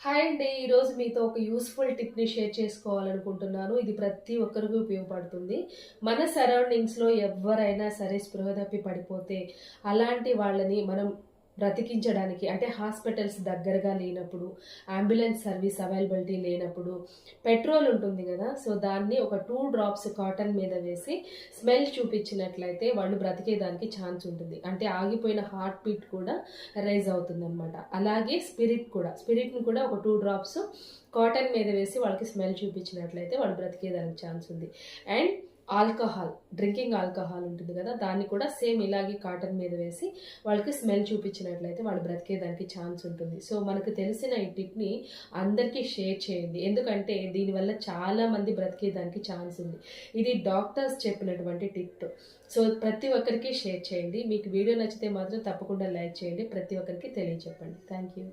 Hi అండి. ఈరోజు మీతో ఒక యూస్‌ఫుల్ టిప్‌ని షేర్ చేసుకోవాలనుకుంటున్నాను. ఇది ప్రతి ఒక్కరికి ఉపయోగపడుతుంది. మన సరౌండింగ్స్‌లో ఎవ్వరైనా సరే స్పృహ తప్పి పడిపోతే, అలాంటి వాళ్ళని మనం బ్రతికించడానికి అంటే హాస్పిటల్స్ దగ్గరగా లేనప్పుడు, అంబులెన్స్ సర్వీస్ అవైలబిలిటీ లేనప్పుడు, పెట్రోల్ ఉంటుంది గదా! సో, దాన్ని ఒక 2 డ్రాప్స్ కాటన్ మీద వేసి స్మెల్ చూపించినట్లయితే వాళ్ళు బ్రతికేదానికి ఛాన్స్ ఉంటుంది. అంటే ఆగిపోయిన హార్ట్ బీట్ కూడా రైజ్ అవుతుందనమాట. అలాగే స్పిరిట్‌ని కూడా ఒక 2 డ్రాప్స్ కాటన్ మీద వేసి వాళ్ళకి స్మెల్ చూపించినట్లయితే వాళ్ళు బ్రతికేదానికి ఛాన్స్ ఉంది. అండ్ డ్రింకింగ్ ఆల్కహాల్ ఉంటుంది కదా! దాన్ని కూడా సేమ్ ఇలాగే కాటన్ మీద వేసి వాళ్ళకి స్మెల్ చూపించినట్లయితే వాళ్ళు బ్రతికేదానికి ఛాన్స్ ఉంటుంది. సో, మనకు తెలిసిన ఈ టిప్‌ని అందరికీ షేర్ చేయండి. ఎందుకంటే దీనివల్ల చాలా మంది బ్రతికేదానికి ఛాన్స్ ఉంది. ఇది డాక్టర్స్ చెప్పినటువంటి టిప్. సో, ప్రతి ఒక్కరికి షేర్ చేయండి. మీకు వీడియో నచ్చితే మాత్రం తప్పకుండా లైక్ చేయండి. ప్రతి ఒక్కరికి తెలియచెప్పండి. Thank you.